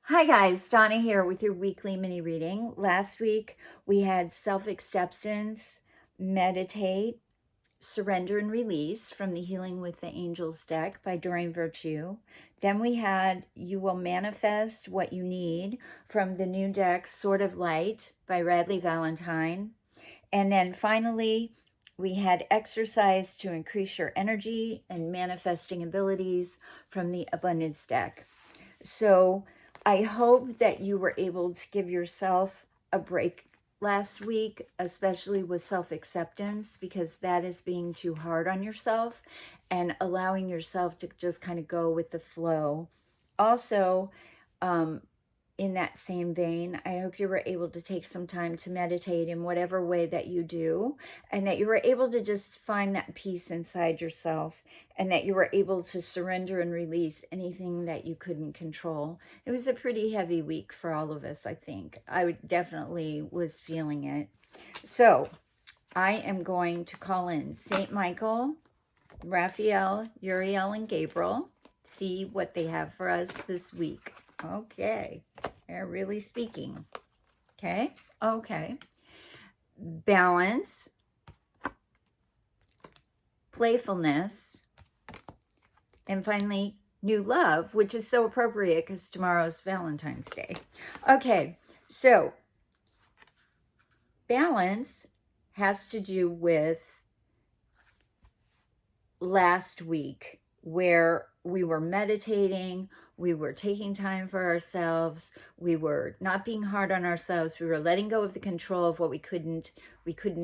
Hi guys, Donna here with your weekly mini reading. Last week we had self-acceptance, meditate, surrender and release from the Healing with the Angels deck by Doreen Virtue. Then we had You Will Manifest What You Need from the new deck Sword of Light by Radley Valentine. And then finally we had Exercise to Increase Your Energy and Manifesting Abilities from the Abundance deck. So I hope that you were able to give yourself a break last week, especially with self-acceptance, because that is being too hard on yourself and allowing yourself to just kind of go with the flow. Also, in that same vein, I hope you were able to take some time to meditate in whatever way that you do, and that you were able to just find that peace inside yourself, and that you were able to surrender and release anything that you couldn't control. It was a pretty heavy week for all of us, I think. I definitely was feeling it. So I am going to call in St. Michael, Raphael, Uriel, and Gabriel, see what they have for us this week. Okay, they're really speaking. Okay. Balance, playfulness, and finally, new love, which is so appropriate because tomorrow's Valentine's Day. Okay, so balance has to do with last week, where we were meditating, we were taking time for ourselves, we were not being hard on ourselves, we were letting go of the control of what we couldn't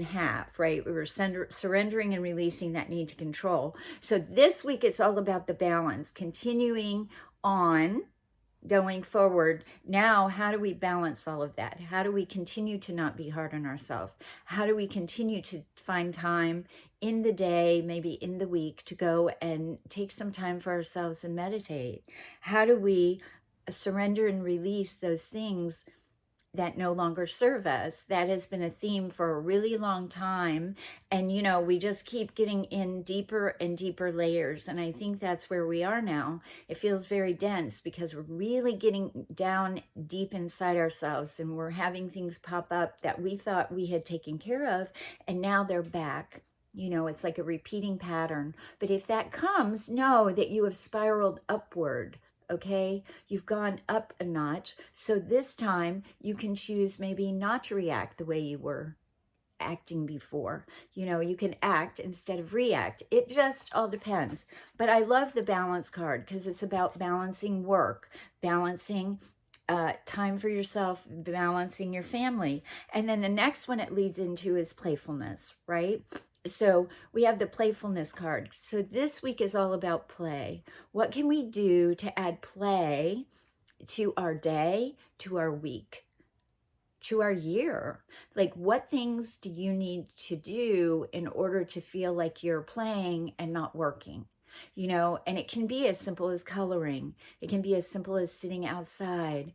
have, right? We were surrendering and releasing that need to control. So this week it's all about the balance, continuing on, going forward. Now, how do we balance all of that? How do we continue to not be hard on ourselves? How do we continue to find time in the day, maybe in the week, to go and take some time for ourselves and meditate? How do we surrender and release those things that no longer serve us? That has been a theme for a really long time. And, we just keep getting in deeper and deeper layers. And I think that's where we are now. It feels very dense because we're really getting down deep inside ourselves, and we're having things pop up that we thought we had taken care of, and now they're back. It's like a repeating pattern. But if that comes, know that you have spiraled upward. Okay, you've gone up a notch. So this time you can choose maybe not to react the way you were acting before. You can act instead of react. It just all depends. But I love the balance card because it's about balancing work, balancing time for yourself, balancing your family. And then the next one it leads into is playfulness, right? So we have the playfulness card. So this week is all about play. What can we do to add play to our day, to our week, to our year? Like, what things do you need to do in order to feel like you're playing and not working? And it can be as simple as coloring. It can be as simple as sitting outside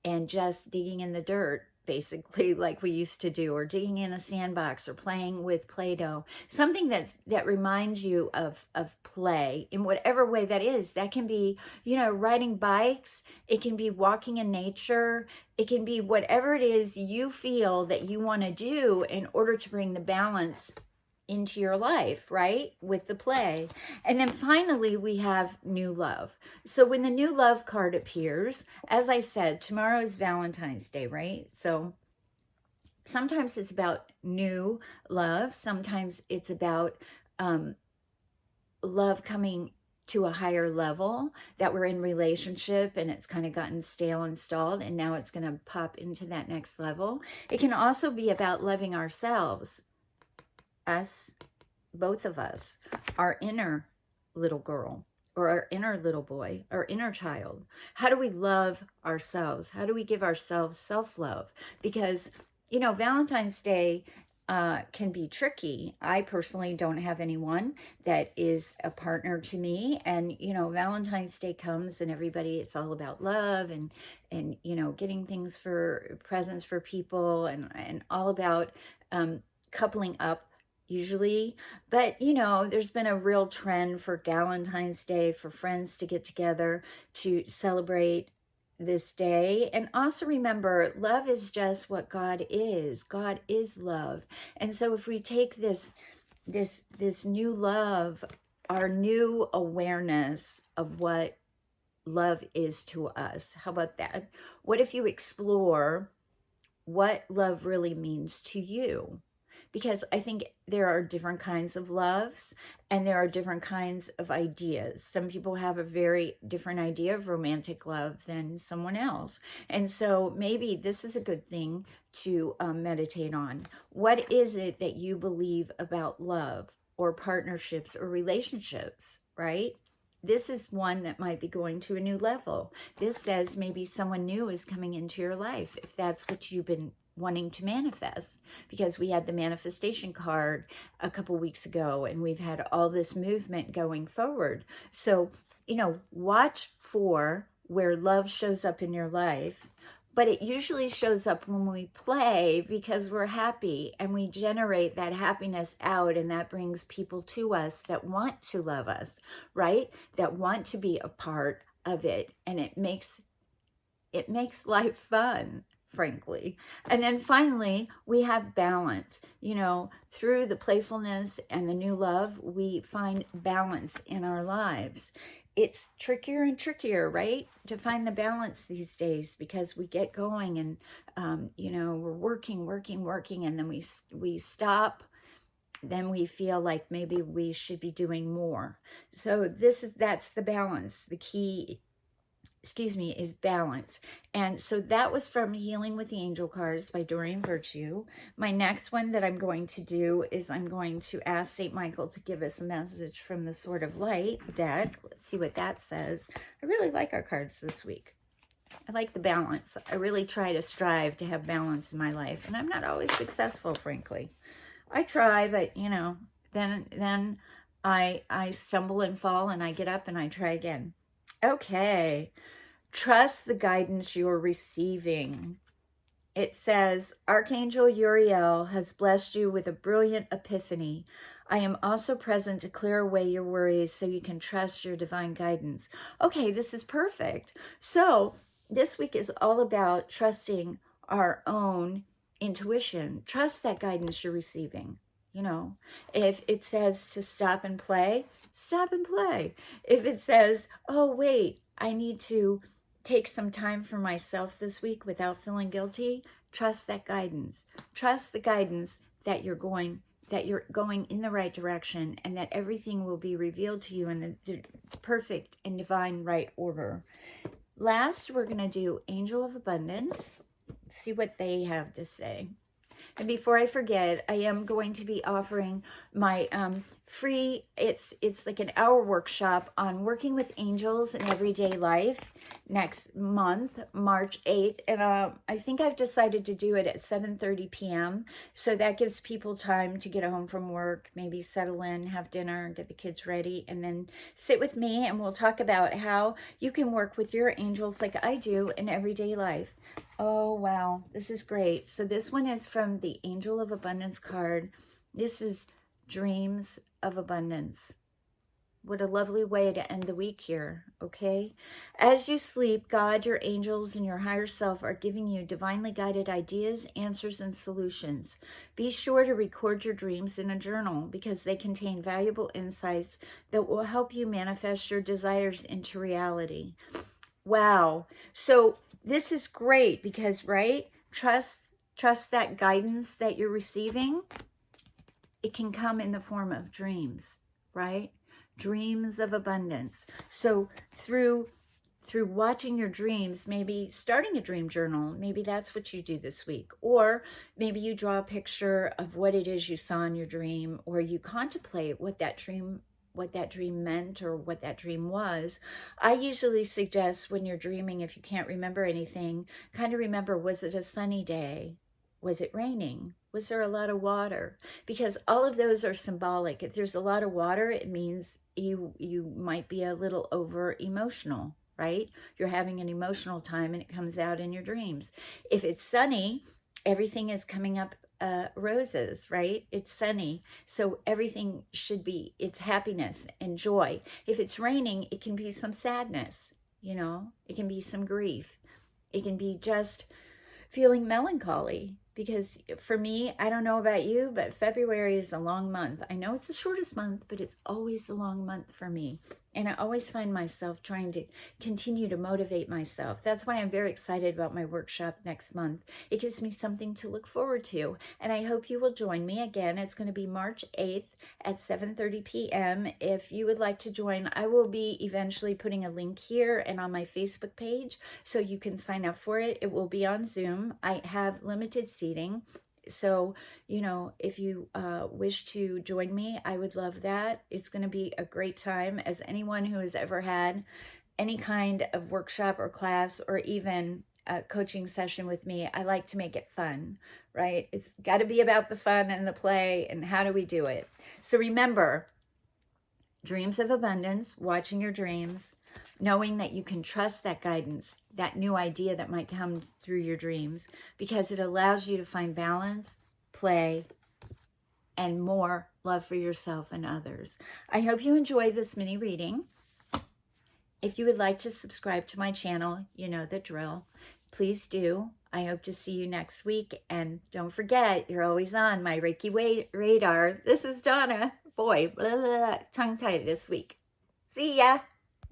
and just digging in the dirt, basically, like we used to do, or digging in a sandbox, or playing with Play-Doh. Something that reminds you of play in whatever way that is. That can be, riding bikes. It can be walking in nature. It can be whatever it is you feel that you want to do in order to bring the balance into your life, right? With the play. And then finally, we have new love. So when the new love card appears, as I said, tomorrow is Valentine's Day, right? So sometimes it's about new love. Sometimes it's about love coming to a higher level, that we're in relationship and it's kind of gotten stale and stalled, and now it's going to pop into that next level. It can also be about loving ourselves, us, both of us, our inner little girl or our inner little boy, our inner child. How do we love ourselves? How do we give ourselves self-love? Because, Valentine's Day can be tricky. I personally don't have anyone that is a partner to me. And, Valentine's Day comes and it's all about love and getting things for presents for people, and all about coupling up usually. But, there's been a real trend for Valentine's Day for friends to get together to celebrate this day. And also remember, love is just what God is. God is love. And so if we take this new love, our new awareness of what love is to us, how about that? What if you explore what love really means to you? Because I think there are different kinds of loves and there are different kinds of ideas. Some people have a very different idea of romantic love than someone else. And so maybe this is a good thing to meditate on. What is it that you believe about love or partnerships or relationships, right? This is one that might be going to a new level. This says maybe someone new is coming into your life, if that's what you've been wanting to manifest, because we had the manifestation card a couple weeks ago and we've had all this movement going forward. So, watch for where love shows up in your life, but it usually shows up when we play because we're happy and we generate that happiness out, and that brings people to us that want to love us, right? That want to be a part of it, and it makes life fun, frankly. And then finally, we have balance. Through the playfulness and the new love, we find balance in our lives. It's trickier and trickier, right, to find the balance these days, because we get going and, we're working, and then we stop. Then we feel like maybe we should be doing more. So that's the balance. The key is balance. And so that was from Healing with the Angel Cards by Doreen Virtue. My next one that I'm going to do is I'm going to ask St. Michael to give us a message from the Sword of Light deck. Let's see what that says. I really like our cards this week. I like the balance. I really try to strive to have balance in my life, and I'm not always successful, frankly. I try, but then I stumble and fall, and I get up and I try again. Okay. Trust the guidance you're receiving. It says, Archangel Uriel has blessed you with a brilliant epiphany. I am also present to clear away your worries so you can trust your divine guidance. Okay, this is perfect. So this week is all about trusting our own intuition. Trust that guidance you're receiving. If it says to stop and play, stop and play. If it says, oh, wait, I need to take some time for myself this week without feeling guilty, trust that guidance. Trust the guidance that you're going in the right direction, and that everything will be revealed to you in the perfect and divine right order. Last, we're going to do Angel of Abundance. See what they have to say. And before I forget, I am going to be offering my free, it's like an hour workshop on working with angels in everyday life next month, March 8th. And I think I've decided to do it at 7:30 p.m. So that gives people time to get home from work, maybe settle in, have dinner, get the kids ready, and then sit with me and we'll talk about how you can work with your angels like I do in everyday life. Oh, wow. This is great. So this one is from the Angel of Abundance card. This is Dreams of Abundance. What a lovely way to end the week here, okay? As you sleep, God, your angels, and your higher self are giving you divinely guided ideas, answers, and solutions. Be sure to record your dreams in a journal because they contain valuable insights that will help you manifest your desires into reality. Wow. So this is great because, right, trust that guidance that you're receiving. It can come in the form of dreams, right? Dreams of abundance. So through watching your dreams, maybe starting a dream journal, maybe that's what you do this week. Or maybe you draw a picture of what it is you saw in your dream, or you contemplate what that dream meant or what that dream was. I usually suggest when you're dreaming, if you can't remember anything, kind of remember, was it a sunny day? Was it raining? Was there a lot of water? Because all of those are symbolic. If there's a lot of water, it means you might be a little over emotional, right? You're having an emotional time and it comes out in your dreams. If it's sunny, everything is coming up roses, right? It's sunny. So everything should be, it's happiness and joy. If it's raining, it can be some sadness, it can be some grief. It can be just feeling melancholy, because for me, I don't know about you, but February is a long month. I know it's the shortest month, but it's always a long month for me. And I always find myself trying to continue to motivate myself. That's why I'm very excited about my workshop next month. It gives me something to look forward to. And I hope you will join me again. It's going to be March 8th at 7:30 p.m. If you would like to join, I will be eventually putting a link here and on my Facebook page so you can sign up for it. It will be on Zoom. I have limited seating. So, if you wish to join me, I would love that. It's going to be a great time. As anyone who has ever had any kind of workshop or class or even a coaching session with me, I like to make it fun, right? It's got to be about the fun and the play and how do we do it. So remember, dreams of abundance, watching your dreams, knowing that you can trust that guidance, that new idea that might come through your dreams, because it allows you to find balance, play, and more love for yourself and others. I hope you enjoy this mini reading. If you would like to subscribe to my channel, you know the drill. Please do. I hope to see you next week. And don't forget, you're always on my Reiki Radar. This is Donna. Boy, tongue-tied this week. See ya.